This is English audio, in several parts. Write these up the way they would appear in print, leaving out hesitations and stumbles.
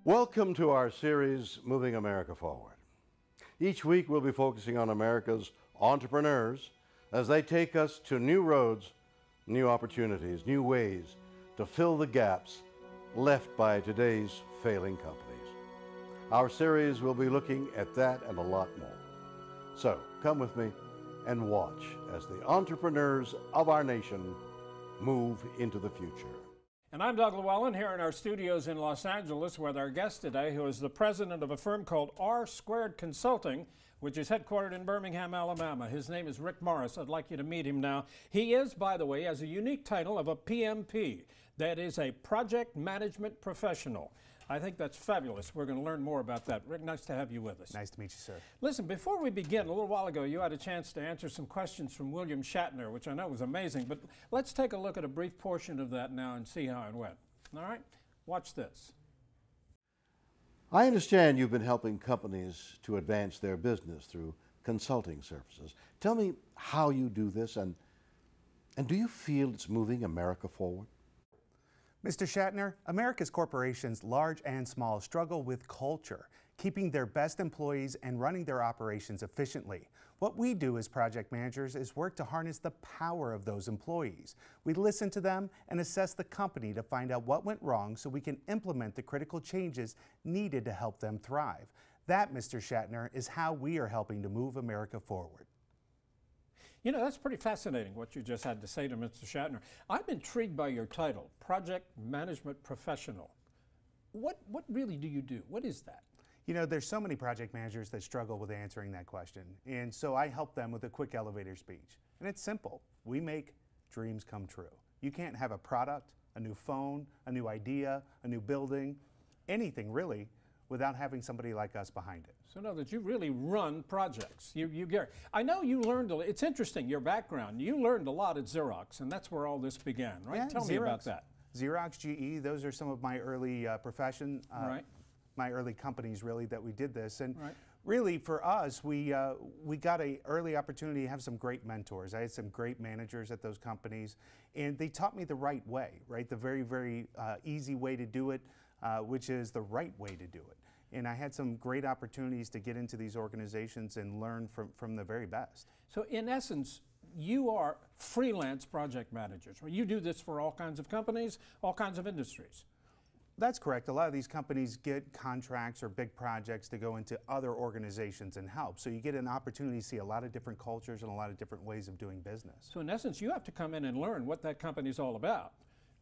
Welcome to our series, Moving America Forward. Each week we'll be focusing on America's entrepreneurs as they take us to new roads, new opportunities, new ways to fill the gaps left by today's failing companies. Our series will be looking at that and a lot more. So come with me and watch as the entrepreneurs of our nation move into the future. And I'm Doug Llewelyn here in our studios in Los Angeles with our guest today, who is the president of a firm called R-Squared Consulting, which is headquartered in Birmingham, Alabama. His name is Rick Morris. I'd like you to meet him now. He is, by the way, has a unique title of a PMP. That is a project management professional. I think that's fabulous. We're going to learn more about that. Rick, nice to have you with us. Nice to meet you, sir. Listen, before we begin, a little while ago, you had a chance to answer some questions from William Shatner, which I know was amazing, but let's take a look at a brief portion of that now and see how it went. All right? Watch this. I understand you've been helping companies to advance their business through consulting services. Tell me how you do this, and do you feel it's moving America forward? Mr. Shatner, America's corporations, large and small, struggle with culture, keeping their best employees and running their operations efficiently. What we do as project managers is work to harness the power of those employees. We listen to them and assess the company to find out what went wrong so we can implement the critical changes needed to help them thrive. That, Mr. Shatner, is how we are helping to move America forward. You know, that's pretty fascinating what you just had to say to Mr. Shatner. I'm intrigued by your title, Project Management Professional. What really do you do? What is that? You know, there's so many project managers that struggle with answering that question. And so I help them with a quick elevator speech. And it's simple. We make dreams come true. You can't have a product, a new phone, a new idea, a new building, anything really, without having somebody like us behind it. So know that you really run projects. I know you learned, it's interesting, your background. You learned a lot at Xerox, and that's where all this began, right? Yeah, Tell me about that. Xerox, GE, those are some of my early right. My early companies really that we did this. And right. Really for us, we got an early opportunity to have some great mentors. I had some great managers at those companies, and they taught me the right way, right? The very, very easy way to do it, which is the right way to do it. And I had some great opportunities to get into these organizations and learn from the very best. So in essence, you are freelance project managers. You do this for all kinds of companies, all kinds of industries. That's correct. A lot of these companies get contracts or big projects to go into other organizations and help. So you get an opportunity to see a lot of different cultures and a lot of different ways of doing business. So in essence, you have to come in and learn what that company's all about.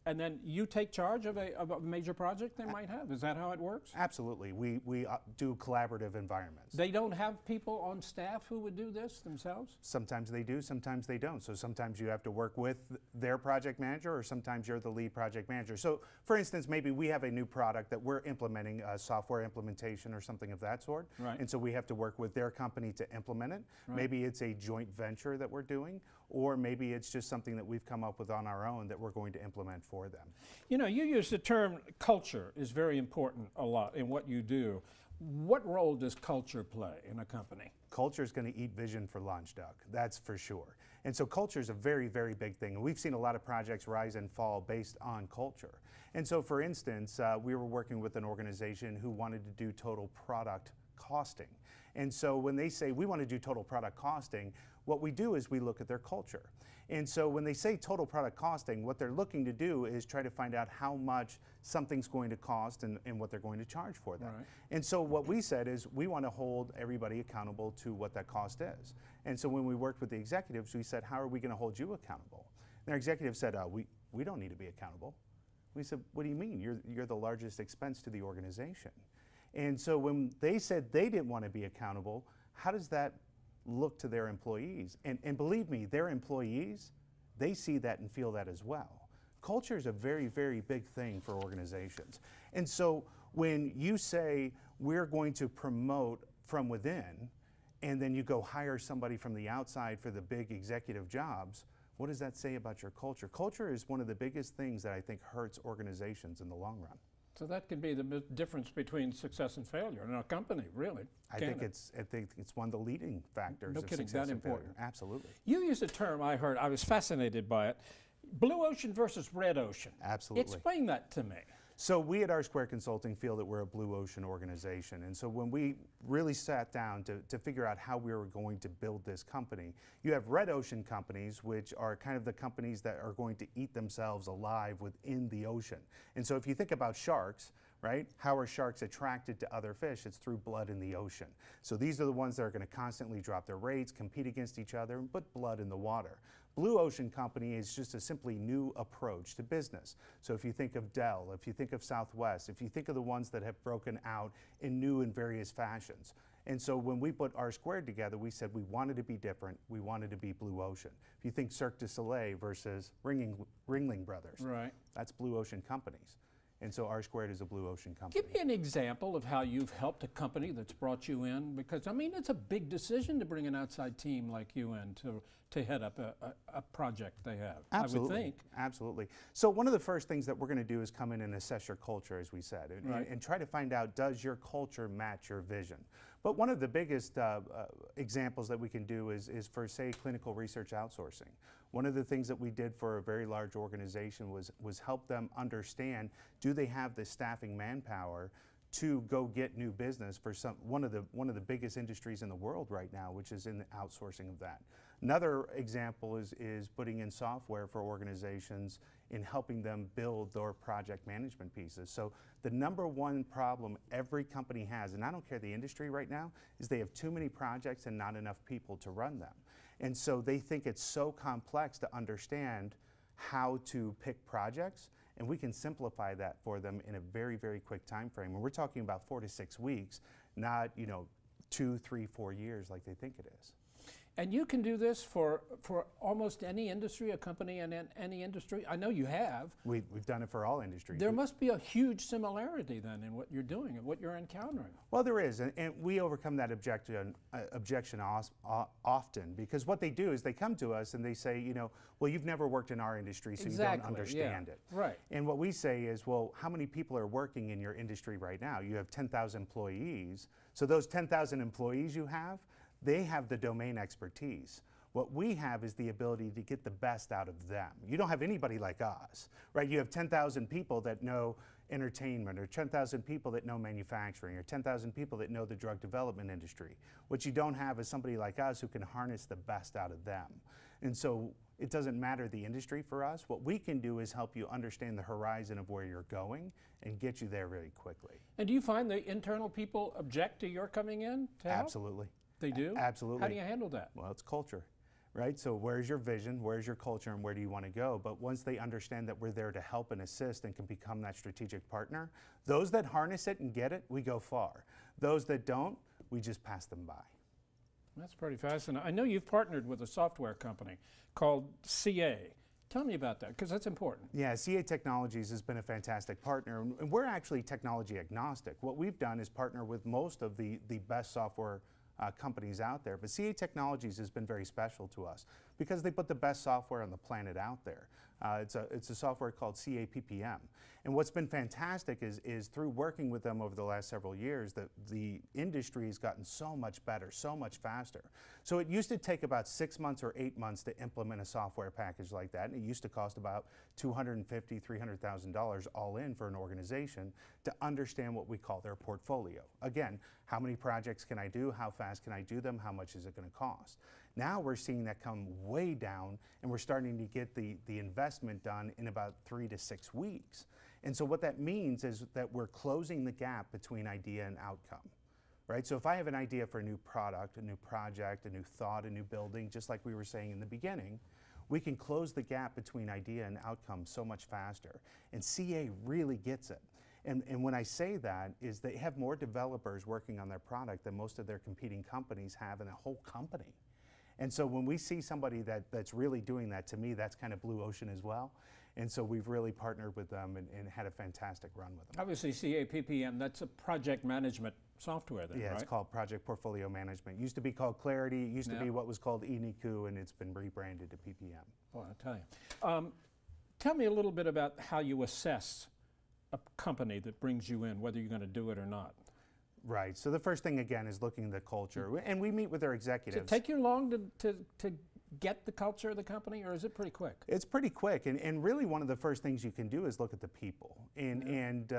And then you take charge of a major project they might have. Is that how it works? Absolutely. We do collaborative environments. They don't have people on staff who would do this themselves? Sometimes they do, sometimes they don't. So sometimes you have to work with their project manager, or sometimes you're the lead project manager. So for instance, maybe we have a new product that we're implementing, a software implementation or something of that sort. Right. And so we have to work with their company to implement it. Right. Maybe it's a joint venture that we're doing, or maybe it's just something that we've come up with on our own that we're going to implement for them. You know, you use the term culture is very important a lot in what you do. What role does culture play in a company? Culture is going to eat vision for lunch, Doug. That's for sure. And so culture is a very, very big thing. And we've seen a lot of projects rise and fall based on culture. And so for instance, we were working with an organization who wanted to do total product costing. And so when they say we want to do total product costing, what we do is we look at their culture. And so when they say total product costing, what they're looking to do is try to find out how much something's going to cost and what they're going to charge for that. Right. And so what we said is we want to hold everybody accountable to what that cost is. And so when we worked with the executives, we said, how are we going to hold you accountable? And our executives said, we don't need to be accountable. We said, what do you mean? You're the largest expense to the organization. And so when they said they didn't want to be accountable, how does that look to their employees? And believe me, their employees, they see that and feel that as well. Culture is a very, very big thing for organizations. And so when you say we're going to promote from within, and then you go hire somebody from the outside for the big executive jobs, what does that say about your culture? Culture is one of the biggest things that I think hurts organizations in the long run. So that can be the difference between success and failure in a company, really. I think it's one of the leading factors of success and failure. Absolutely. You used a term I heard, I was fascinated by it, blue ocean versus red ocean. Absolutely. Explain that to me. So we at R Squared Consulting feel that we're a blue ocean organization. And so when we really sat down to figure out how we were going to build this company, you have red ocean companies, which are kind of the companies that are going to eat themselves alive within the ocean. And so if you think about sharks, right? How are sharks attracted to other fish? It's through blood in the ocean. So these are the ones that are going to constantly drop their rates, compete against each other, and put blood in the water. Blue Ocean Company is just a simply new approach to business. So if you think of Dell, if you think of Southwest, if you think of the ones that have broken out in new and various fashions. And so when we put R Squared together, we said we wanted to be different. We wanted to be Blue Ocean. If you think Cirque du Soleil versus Ringling Brothers, right, that's Blue Ocean companies. And so R Squared is a blue ocean company. Give me an example of how you've helped a company that's brought you in, because I mean it's a big decision to bring an outside team like you in to head up a project they have. Absolutely. I would think. Absolutely. So one of the first things that we're going to do is come in and assess your culture, as we said, and try to find out, does your culture match your vision? But one of the biggest examples that we can do is for, say, clinical research outsourcing. One of the things that we did for a very large organization was help them understand, do they have the staffing manpower to go get new business for one of the biggest industries in the world right now, which is in the outsourcing of that. Another example is putting in software for organizations in helping them build their project management pieces. So the number one problem every company has, and I don't care the industry right now, is they have too many projects and not enough people to run them. And so they think it's so complex to understand how to pick projects, and we can simplify that for them in a very, very quick time frame. And we're talking about 4 to 6 weeks, not 2, 3, 4 years like they think it is. And you can do this for almost any industry, a company in any industry? I know you have. We've done it for all industries. There must be a huge similarity then in what you're doing and what you're encountering. Well, there is, and we overcome that objection often, because what they do is they come to us and they say, well, you've never worked in our industry, so you don't understand it. Right. And what we say is, well, how many people are working in your industry right now? You have 10,000 employees. So those 10,000 employees you have, they have the domain expertise. What we have is the ability to get the best out of them. You don't have anybody like us, right? You have 10,000 people that know entertainment, or 10,000 people that know manufacturing, or 10,000 people that know the drug development industry. What you don't have is somebody like us who can harness the best out of them. And so it doesn't matter the industry for us. What we can do is help you understand the horizon of where you're going and get you there really quickly. And do you find the internal people object to your coming in to help? Absolutely. They do? Absolutely. How do you handle that? Well, it's culture, right? So where's your vision, where's your culture, and where do you want to go? But once they understand that we're there to help and assist and can become that strategic partner, those that harness it and get it, we go far. Those that don't, we just pass them by. That's pretty fascinating. I know you've partnered with a software company called CA. Tell me about that, because that's important. Yeah, CA Technologies has been a fantastic partner, and we're actually technology agnostic. What we've done is partner with most of the best software companies out there, but CA Technologies has been very special to us because they put the best software on the planet out there. It's a software called CA PPM. And what's been fantastic is through working with them over the last several years, that the industry has gotten so much better, so much faster. So it used to take about 6 months or 8 months to implement a software package like that, and it used to cost about $250,000, $300,000 all in for an organization to understand what we call their portfolio. Again, how many projects can I do? How fast can I do them? How much is it going to cost? Now we're seeing that come way down, and we're starting to get the investment done in about 3 to 6 weeks. And so what that means is that we're closing the gap between idea and outcome, right? So if I have an idea for a new product, a new project, a new thought, a new building, just like we were saying in the beginning, we can close the gap between idea and outcome so much faster. And CA really gets it. And when I say that, is they have more developers working on their product than most of their competing companies have in a whole company. And so when we see somebody that's really doing that, to me, that's kind of blue ocean as well. And so we've really partnered with them and had a fantastic run with them. Obviously, CA PPM, that's a project management software then, yeah, right? It's called Project Portfolio Management. It used to be called Clarity. It used to be what was called eNiku, and it's been rebranded to PPM. Well, I'll tell you. Tell me a little bit about how you assess a company that brings you in, whether you're going to do it or not. Right. So the first thing, again, is looking at the culture. And we meet with their executives. Does it take you long to get the culture of the company, or is it pretty quick? It's pretty quick, and really one of the first things you can do is look at the people. And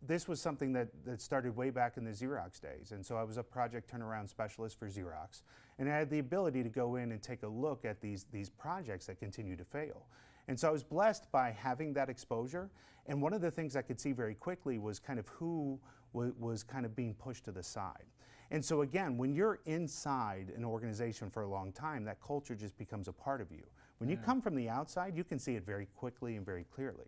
this was something that started way back in the Xerox days, and so I was a project turnaround specialist for Xerox, and I had the ability to go in and take a look at these projects that continue to fail. And so I was blessed by having that exposure, and one of the things I could see very quickly was kind of who was kind of being pushed to the side. And so again, when you're inside an organization for a long time, that culture just becomes a part of you. When you come from the outside, you can see it very quickly and very clearly.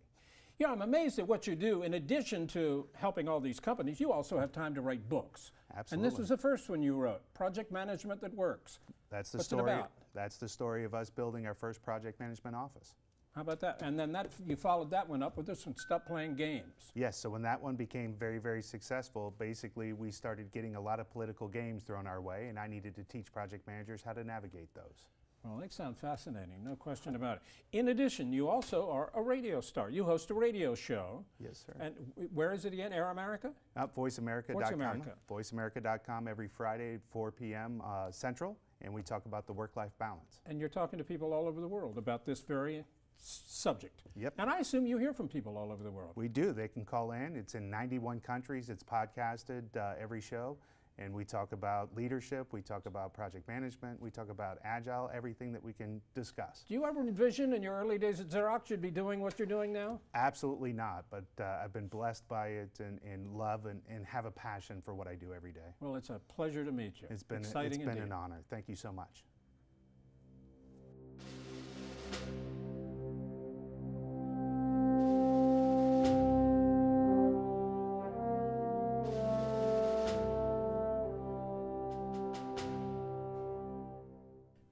Yeah, I'm amazed at what you do. In addition to helping all these companies, you also have time to write books. Absolutely. And this was the first one you wrote, Project Management That Works. That's the What's story. it about? That's the story of us building our first project management office. How about that? And then you followed that one up with this one, Stop Playing Games. Yes, so when that one became very, very successful, basically we started getting a lot of political games thrown our way, and I needed to teach project managers how to navigate those. Well, they sound fascinating, no question about it. In addition, you also are a radio star. You host a radio show. Yes, sir. And where is it again? Air America? VoiceAmerica.com. Voice America. VoiceAmerica.com every Friday at 4 p.m. Central, and we talk about the work-life balance. And you're talking to people all over the world about this very subject. Yep. And I assume you hear from people all over the world. We do. They can call in. It's in 91 countries. It's podcasted every show. And we talk about leadership. We talk about project management. We talk about agile, everything that we can discuss. Do you ever envision in your early days at Xerox you'd be doing what you're doing now? Absolutely not. But I've been blessed by it and love and have a passion for what I do every day. Well, it's a pleasure to meet you. It's been Exciting an honor. Thank you so much.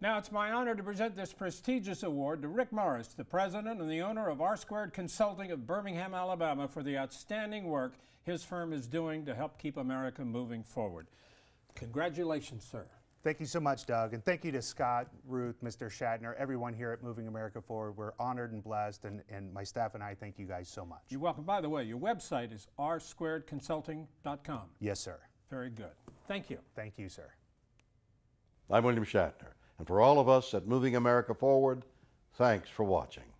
Now it's my honor to present this prestigious award to Rick Morris, the president and the owner of R Squared Consulting of Birmingham, Alabama, for the outstanding work his firm is doing to help keep America moving forward. Congratulations, sir. Thank you so much, Doug, and thank you to Scott, Ruth, Mr. Shatner, everyone here at Moving America Forward. We're honored and blessed, and my staff and I thank you guys so much. You're welcome. By the way, your website is rsquaredconsulting.com. Yes, sir. Very good. Thank you. Thank you, sir. I'm William Shatner, and for all of us at Moving America Forward, thanks for watching.